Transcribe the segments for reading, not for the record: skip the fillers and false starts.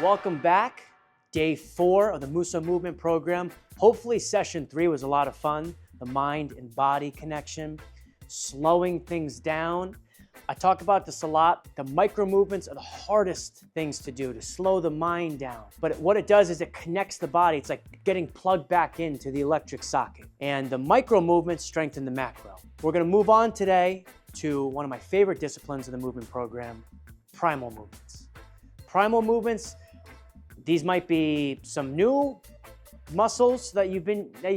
Welcome back. Day 4 of the Musou Movement program. Hopefully session 3 was a lot of fun. The mind and body connection, slowing things down. I talk about this a lot. The micro movements are the hardest things to do, to slow the mind down. But what it does is it connects the body. It's like getting plugged back into the electric socket. And the micro movements strengthen the macro. We're gonna move on today to one of my favorite disciplines of the movement program, primal movements. Primal movements, these might be some new muscles that you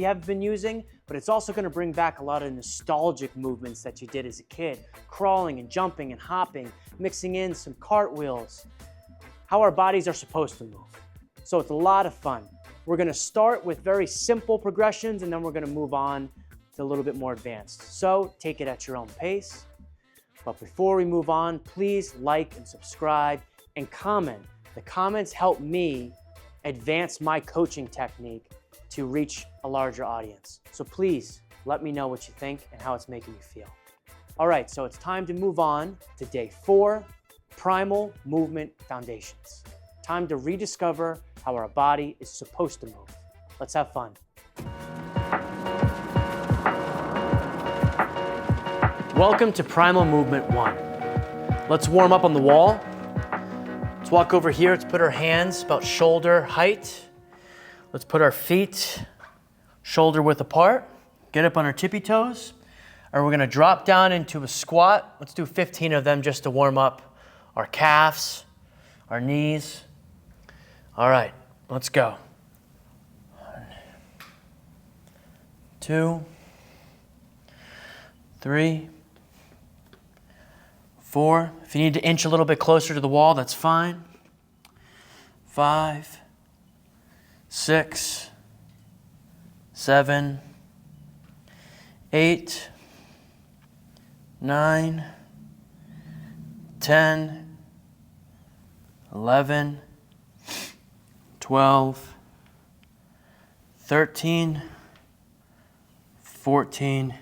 have been using, but it's also going to bring back a lot of nostalgic movements that you did as a kid, crawling and jumping and hopping, mixing in some cartwheels, how our bodies are supposed to move. So it's a lot of fun. We're going to start with very simple progressions, and then we're going to move on to a little bit more advanced. So take it at your own pace. But before we move on, please like and subscribe and comment. The comments help me advance my coaching technique to reach a larger audience. So please let me know what you think and how it's making you feel. All right, so it's time to move on to day 4, Primal Movement Foundations. Time to rediscover how our body is supposed to move. Let's have fun. Welcome to Primal Movement 1. Let's warm up on the wall. Let's walk over here. Let's put our hands about shoulder height. Let's put our feet shoulder width apart. Get up on our tippy toes. And we're gonna drop down into a squat. Let's do 15 of them just to warm up our calves, our knees. All right, let's go. 1, 2, 3, 4. If you need to inch a little bit closer to the wall, that's fine. 5, 6, 7, 8, 9, 10, 11, 12, 13, 14,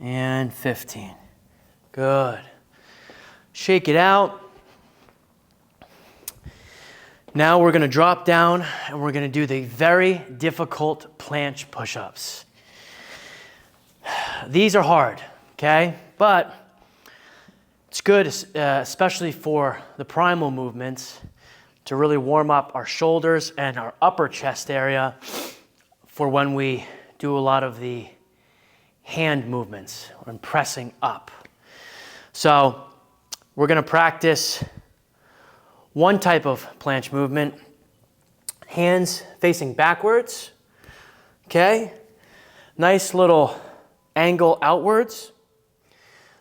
and 15. Good. Shake it out. Now we're going to drop down and we're going to do the very difficult planche push-ups. These are hard, okay? But it's good, especially for the primal movements, to really warm up our shoulders and our upper chest area for when we do a lot of the hand movements or pressing up. So we're going to practice one type of planche movement, hands facing backwards, okay? Nice little angle outwards.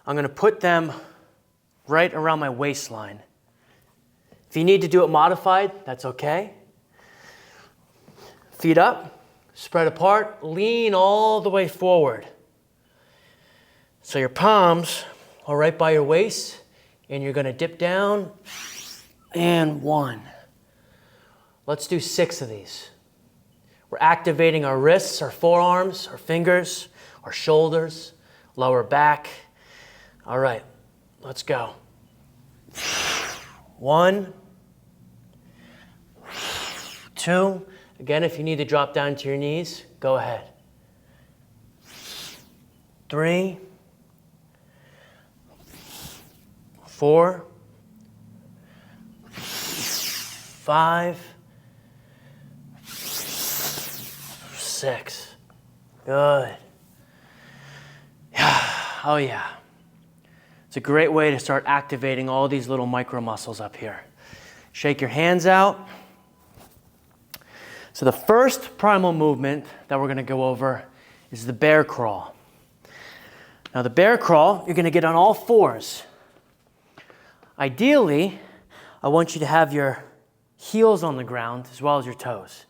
I'm going to put them right around my waistline. If you need to do it modified, that's okay. Feet up, spread apart, lean all the way forward. So your palms are right by your waist, and you're going to dip down, and 1. Let's do 6 of these. We're activating our wrists, our forearms, our fingers, our shoulders, lower back. All right, let's go. 1, 2. Again, if you need to drop down to your knees, go ahead. 3, 4, 5, 6. Good. Oh yeah. It's a great way to start activating all these little micro muscles up here. Shake your hands out. So the first primal movement that we're going to go over is the bear crawl. Now the bear crawl, you're going to get on all 4s. Ideally, I want you to have your heels on the ground as well as your toes.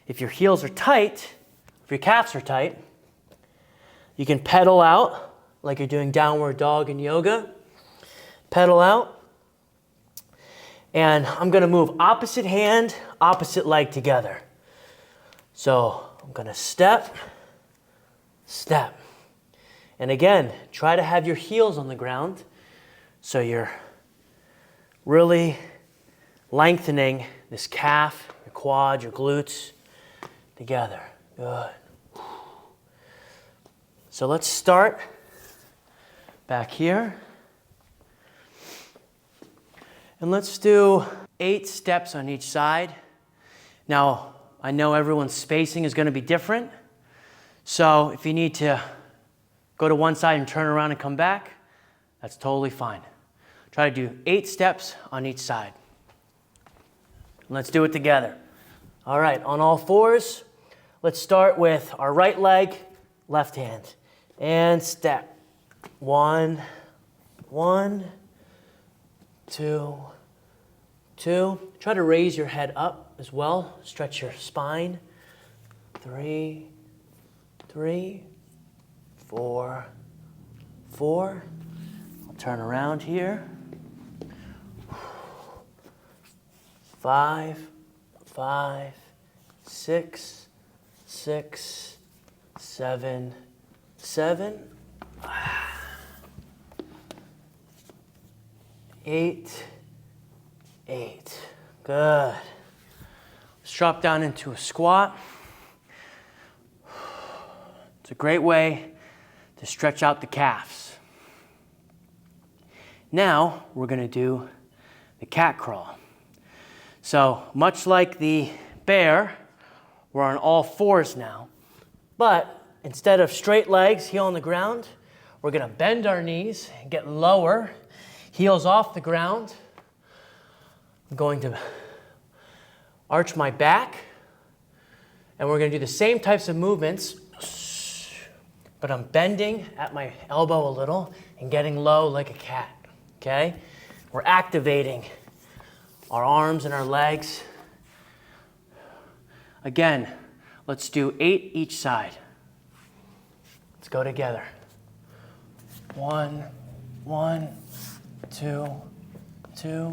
If your heels are tight, if your calves are tight, you can pedal out like you're doing downward dog in yoga. Pedal out. And I'm going to move opposite hand, opposite leg together. So I'm going to step, step. And again, try to have your heels on the ground so you're really lengthening this calf, your quad, your glutes together. Good. So let's start back here. And let's do 8 steps on each side. Now, I know everyone's spacing is going to be different. So if you need to go to one side and turn around and come back, that's totally fine. Try to do 8 steps on each side. Let's do it together. All right, on all fours, let's start with our right leg, left hand. And step. 1, 1, 2, 2. Try to raise your head up as well. Stretch your spine. 3, 3, 4, 4. I'll turn around here. 5, 5, 6, 6, 7, 7, 8, 8. Good. Let's drop down into a squat. It's a great way to stretch out the calves. Now we're going to do the cat crawl. So much like the bear, we're on all fours now, but instead of straight legs, heel on the ground, we're going to bend our knees and get lower, heels off the ground. I'm going to arch my back, and we're going to do the same types of movements, but I'm bending at my elbow a little and getting low like a cat, okay? We're activating our arms and our legs. Again, let's do 8 each side. Let's go together. 1, 1, 2, 2,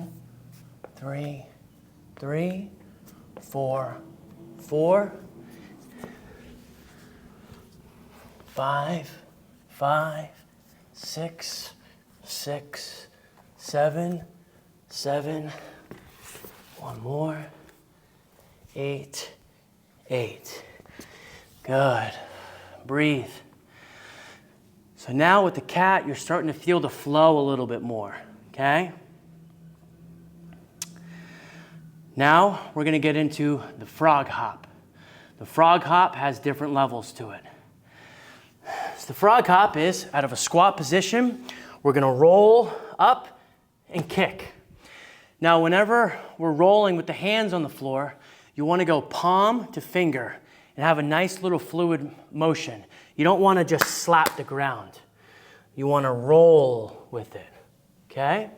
3, 3, 4, 4, 5, 5, 6, 6, 7, 7. One more. 8, 8. Good. Breathe. So now with the cat, you're starting to feel the flow a little bit more, okay? Now we're going to get into the frog hop. The frog hop has different levels to it. So the frog hop is out of a squat position. We're going to roll up and kick. Now whenever we're rolling with the hands on the floor, you want to go palm to finger and have a nice little fluid motion. You don't want to just slap the ground. You want to roll with it, okay?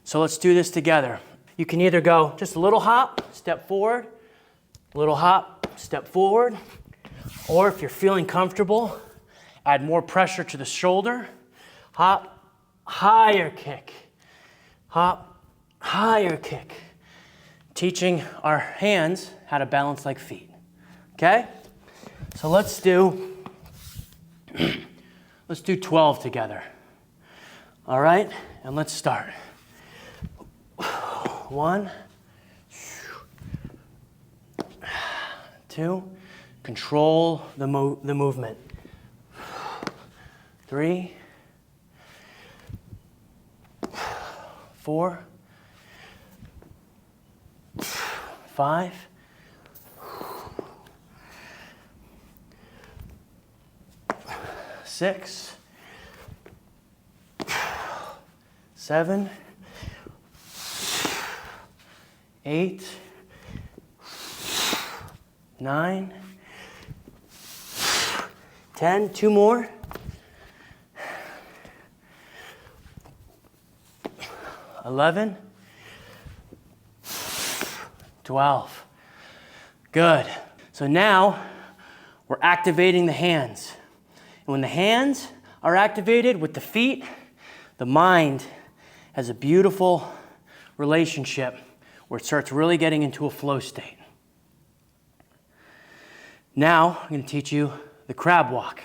So let's do this together. You can either go just a little hop, step forward, little hop, step forward, or if you're feeling comfortable, add more pressure to the shoulder, hop, higher kick, hop, higher kick. Teaching our hands how to balance like feet, okay? So let's do 12 together, all right? And let's start. 1, 2, control the movement. 3, 4, 5, 6, 7, 8, 9, 10, 2 more. 11, 12. Good. So now we're activating the hands. And when the hands are activated with the feet, the mind has a beautiful relationship where it starts really getting into a flow state. Now I'm going to teach you the crab walk,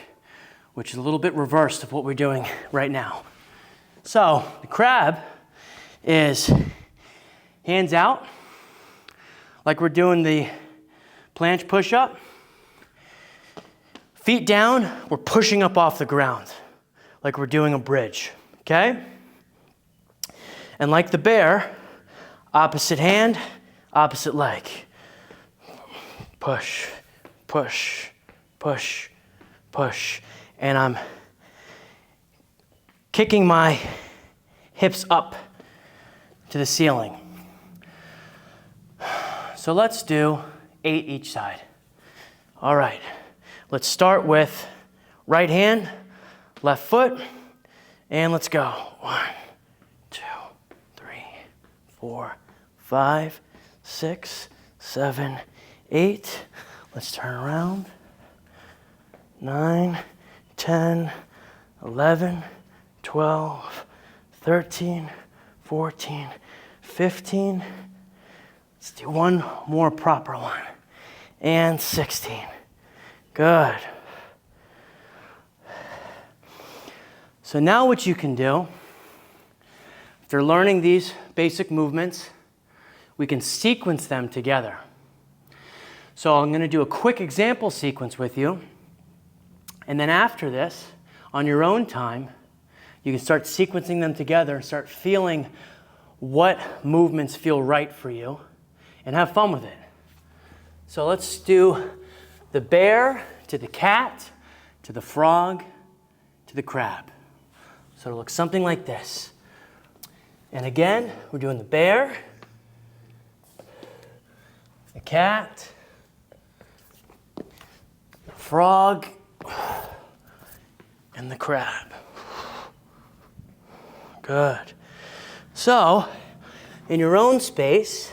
which is a little bit reversed of what we're doing right now. So the crab is Hands out, like we're doing the planche push-up. Feet down, we're pushing up off the ground, like we're doing a bridge, okay? And like the bear, opposite hand, opposite leg. Push, push, push, push. And I'm kicking my hips up to the ceiling. So let's do 8 each side. All right, let's start with right hand, left foot, and let's go. 1, 2, 3, 4, 5, 6, 7, 8. Let's turn around. 9, 10, 11, 12, 13, 14, 15. Let's do one more proper one. And 16. Good. So now what you can do, after learning these basic movements, we can sequence them together. So I'm going to do a quick example sequence with you. And then after this, on your own time, you can start sequencing them together and start feeling what movements feel right for you and have fun with it. So let's do the bear to the cat, to the frog, to the crab. So it'll look something like this. And again, we're doing the bear, the cat, the frog, and the crab. Good. So, in your own space,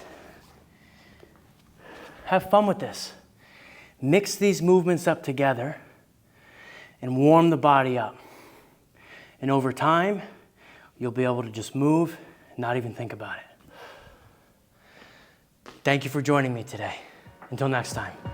have fun with this. Mix these movements up together and warm the body up. And over time, you'll be able to just move and not even think about it. Thank you for joining me today. Until next time.